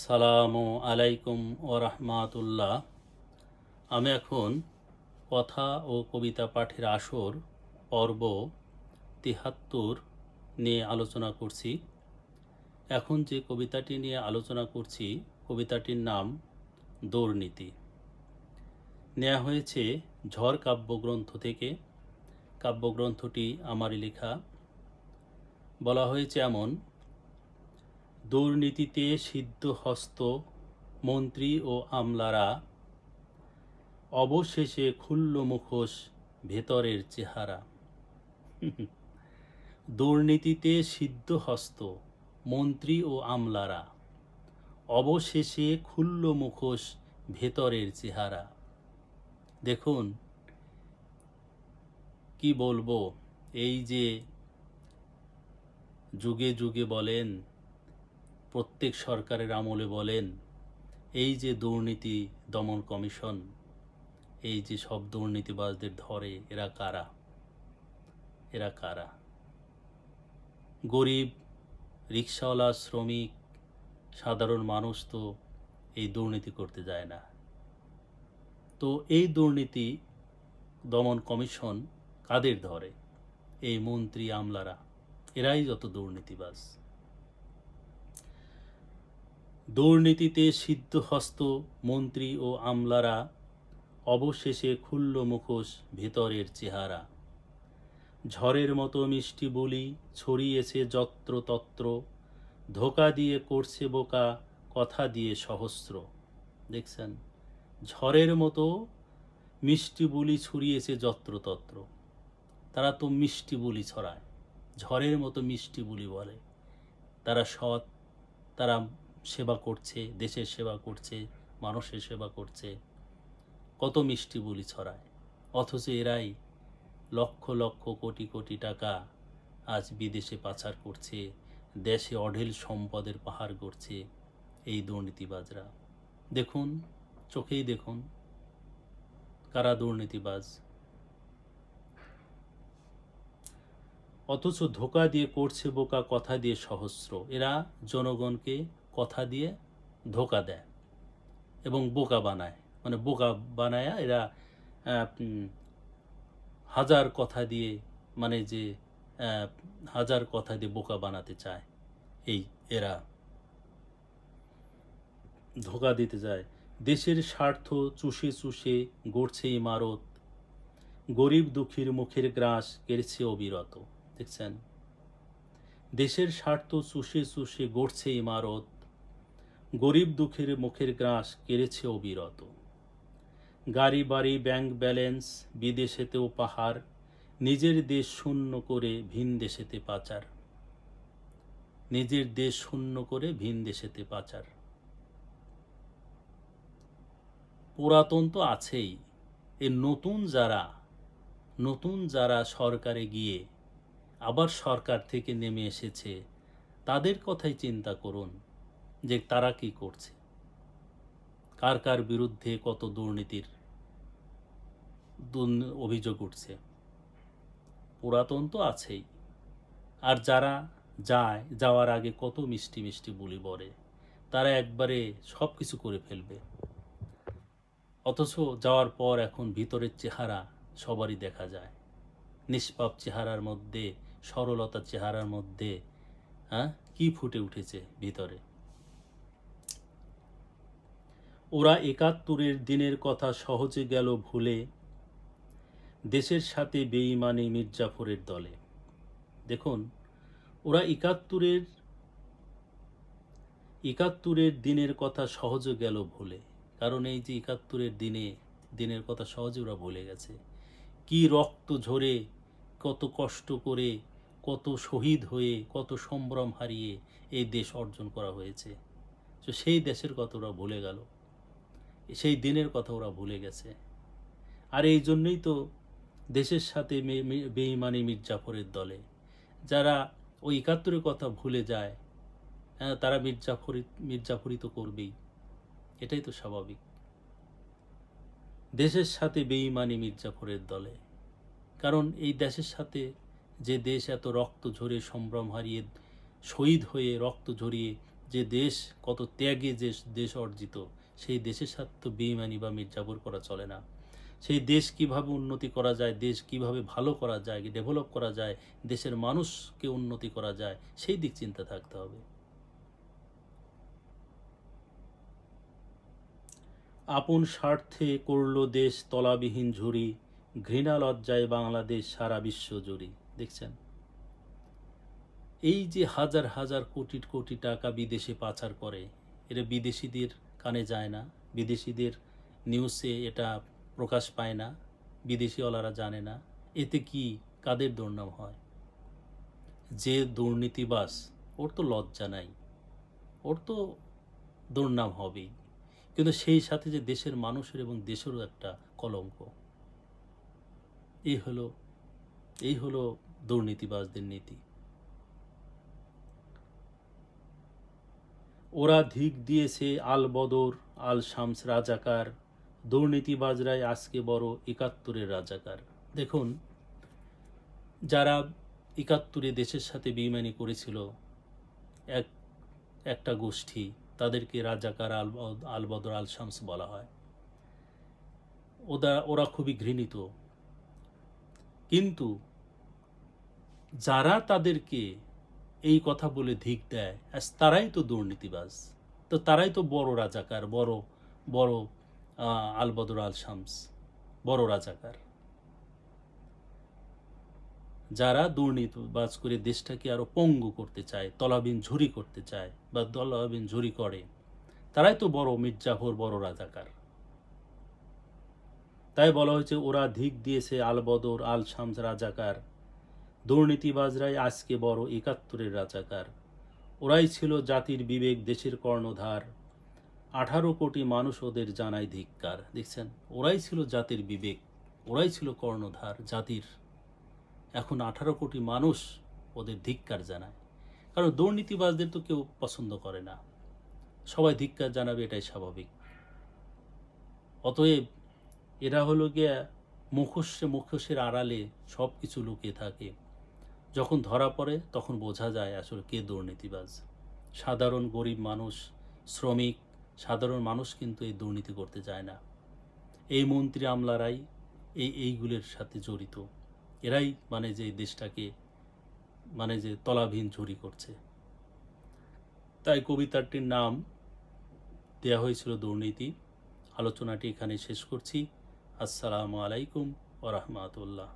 আসসালামু আলাইকুম ওরহমাতুল্লাহ। আমি এখন কথা ও কবিতা পাঠের আসর পর্ব ৭৩ নিয়ে আলোচনা করছি। এখন যে কবিতাটি নিয়ে আলোচনা করছি, কবিতাটির নাম দুর্নীতি। নেওয়া হয়েছে ঝড় কাব্যগ্রন্থ থেকে। কাব্যগ্রন্থটি আমারই লেখা। বলা হয়েছে এমন: দুর্নীতিতে সিদ্ধহস্ত মন্ত্রী ও আমলারা, অবশেষে খুলল মুখোশ ভেতরের চেহারা। দুর্নীতিতে সিদ্ধহস্ত মন্ত্রী ও আমলারা, অবশেষে খুলল মুখোশ ভেতরের চেহারা। দেখুন, কি বলবো, এই যে যুগে যুগে বলেন, প্রত্যেক সরকারের আমলে বলেন, এই যে দুর্নীতি দমন কমিশন, এই যে সব দুর্নীতিবাজদের ধরে, এরা কারা? এরা কারা? গরিব, রিক্সাওয়ালা, শ্রমিক, সাধারণ মানুষ তো এই দুর্নীতি করতে যায় না। তো এই দুর্নীতি দমন কমিশন কাদের ধরে? এই মন্ত্রী আমলারা, এরাই যত দুর্নীতিবাজ। দুর্নীতিতে সিদ্ধহস্ত মন্ত্রী ও আমলারা, অবশেষে খুলল মুখোশ ভেতরের চেহারা। ঝড়ের মতো মিষ্টি বলি ছড়িয়েছে যত্র তত্র, ধোকা দিয়ে করছে বোকা কথা দিয়ে সহস্র। দেখছেন, ঝড়ের মতো মিষ্টি বুলি ছড়িয়েছে যত্রতত্র। তারা তো মিষ্টি বুলি ছড়ায়, ঝড়ের মতো মিষ্টি বুলি বলে। তারা সৎ, তারা সেবা করছে, দেশের সেবা করছে, মানুষের সেবা করছে, কত মিষ্টি বুলি ছড়ায়। অথচ এরাই লক্ষ লক্ষ কোটি কোটি টাকা আজ বিদেশে পাচার করছে, দেশে অঢেল সম্পদের পাহাড় গড়ছে এই দুর্নীতিবাজরা। দেখুন, চোখেই দেখুন কারা দুর্নীতিবাজ। অথচ ধোকা দিয়ে করছে বোকা কথা দিয়ে সহস্র। এরা জনগণকে কথা দিয়ে ধোকা দেয় এবং বোকা বানায়, মানে বোকা বানায় এরা হাজার কথা দিয়ে, মানে যে হাজার কথা দিয়ে বোকা বানাতে চায়। এই এরা ধোকা দিতে যায়। দেশের স্বার্থ চুষে চুষে গড়ছে ইমারত, গরিব দুঃখীর মুখের গ্রাস কেড়েছে অবিরত। দেখছেন, দেশের স্বার্থ চুষে চুষে গড়ছে ইমারত, গরিব দুঃখীর মুখের গ্রাস কেড়েছে অবিরত। গাড়ি বাড়ি ব্যাংক ব্যালেন্স বিদেশেতেও পাহাড়, নিজের দেশ শূন্য করে ভিন দেশেতে পাচার। নিজের দেশ শূন্য করে ভিন দেশেতে পাচার। পুরাতন তো আছেই, এ নতুন যারা সরকারে গিয়ে আবার সরকার থেকে নেমে এসেছে, তাদের কথাই চিন্তা করুন যে তারা কি করছে, কার কার বিরুদ্ধে কত দুর্নীতির অভিযোগ উঠছে। পুরাতন তো আছেই, আর যারা যাওয়ার আগে কত মিষ্টি মিষ্টি বুলি বলে, তারা একবারে সব কিছু করে ফেলবে। অথচ যাওয়ার পর এখন ভিতরের চেহারা সবারই দেখা যায়। নিষ্পাপ চেহারার মধ্যে, সরলতা চেহারার মধ্যে কি ফুটে উঠেছে ভিতরে। ওরা ৭১-এর দিনের কথা সহজে গেল ভুলে, দেশের সাথে বেঈমানি মির্জাফরের দলে। দেখুন, ওরা ৭১-এর দিনের কথা সহজে গেল ভুলে। কারণ এই যে ৭১-এর দিনের কথা সহজে ওরা ভুলে গেছে। কি রক্ত ঝরে, কত কষ্ট করে, কত শহীদ হয়ে, কত সম্ভ্রম হারিয়ে এই দেশ অর্জন করা হয়েছে। তো সেই দেশের কথা ওরা ভুলে গেল, সেই দিনের কথা ওরা ভুলে গেছে। আর এই জন্যই তো দেশের সাথে বেঈমানি মির্জাফরের দলে। যারা ওই ৭১-এর কথা ভুলে যায়, তারা মির্জাফরি তো করবেই, এটাই তো স্বাভাবিক। দেশের সাথে বেঈমানি মির্জাফরের দলে। কারণ এই দেশের সাথে যে দেশ এত রক্ত ঝরে, সম্ভ্রম হারিয়ে, শহীদ হয়ে, রক্ত ঝরিয়ে যে দেশ কত ত্যাগে যে দেশ অর্জিত, সেই দেশের সাথে তো বেইমানি বা মির্জাপুর করা চলে না। সেই দেশ কিভাবে উন্নতি করা যায়, দেশ কিভাবে ভালো করা যায়, ডেভেলপ করা যায়, দেশের মানুষকে উন্নতি করা যায়, সেই দিক চিন্তা থাকতে হবে। আপন স্বার্থে করল দেশ তলাবিহীন ঝুরি, ঘৃণা লজ্জায় বাংলাদেশ সারা বিশ্ব জুড়ি। দেখছেন, এই যে হাজার হাজার কোটি কোটি টাকা বিদেশে পাচার করে, এটা বিদেশিদের কানে যায় না, বিদেশিদের নিউজে এটা প্রকাশ পায় না, বিদেশিওয়ালারা জানে না। এতে কি কাদের দুর্নাম হয়? যে দুর্নীতিবাজ, ওর তো লজ্জা নাই, ওর তো দুর্নাম হবেই, কিন্তু সেই সাথে যে দেশের মানুষের এবং দেশেরও একটা কলঙ্ক। এই হলো দুর্নীতিবাজদের নীতি। ওরা ধিক দিয়েছে আল বদর আল শামস রাজাকার, দুর্নীতিবাজরাই আজকে বড় ৭১-এর রাজাকার। দেখুন, যারা ৭১-এ দেশের সাথে বেইমানি করেছিল, একটা গোষ্ঠী, তাদেরকে রাজাকার আল বদর আল শামস বলা হয়। ওরা খুবই ঘৃণিত, কিন্তু যারা তাদেরকে এই কথা বলে ধিক দেয়, তারাই তো দুর্নীতিবাজ, তো তারাই তো বড় রাজাকার, বড় বড় আল বদর আল শামস, বড় রাজাকার। যারা দুর্নীতিবাজ করে দেশটাকে আরো পঙ্গু করতে চায়, তলাবিহীন ঝুরি করতে চায় বা তলাবিহীন ঝুরি করে, তারাই তো বড় মির্জাফর, বড় রাজাকার। তাই বলা হয়েছে ওরা ধিক দিয়েছে আল বদর আল শামস রাজাকার, দুর্নীতিবাজরাই আজকে বড় ৭১-এর রাজাকার। ওরাই ছিল জাতির বিবেক, দেশের কর্ণধার, ১৮ কোটি মানুষ ওদের জানায় ধিক্কার। দেখছেন, ওরাই ছিল জাতির বিবেক, ওরাই ছিল কর্ণধার জাতির, এখন ১৮ কোটি মানুষ ওদের ধিক্কার জানায়। কারণ দুর্নীতিবাজদের তো কেউ পছন্দ করে না, সবাই ধিক্কার জানাবে, এটাই স্বাভাবিক। অতএব এরা হলো গিয়া মুখোশের আড়ালে সব কিছু লুকিয়ে থাকে। যখন ধরা পড়ে তখন বোঝা যায় আসলে কে দুর্নীতিবাজ। সাধারণ গরিব মানুষ, শ্রমিক, সাধারণ মানুষ কিন্তু এই দুর্নীতি করতে যায় না। এই মন্ত্রী আমলারাই এইগুলোর সাথে জড়িত, এরাই যে দেশটাকে যে তলাবিহীন ঝুরি করছে। তাই কবিতাটির নাম দেয়া হয়েছিল দুর্নীতি। আলোচনাটি এখানে শেষ করছি। আসসালামু আলাইকুম ওয়া রাহমাতুল্লাহ।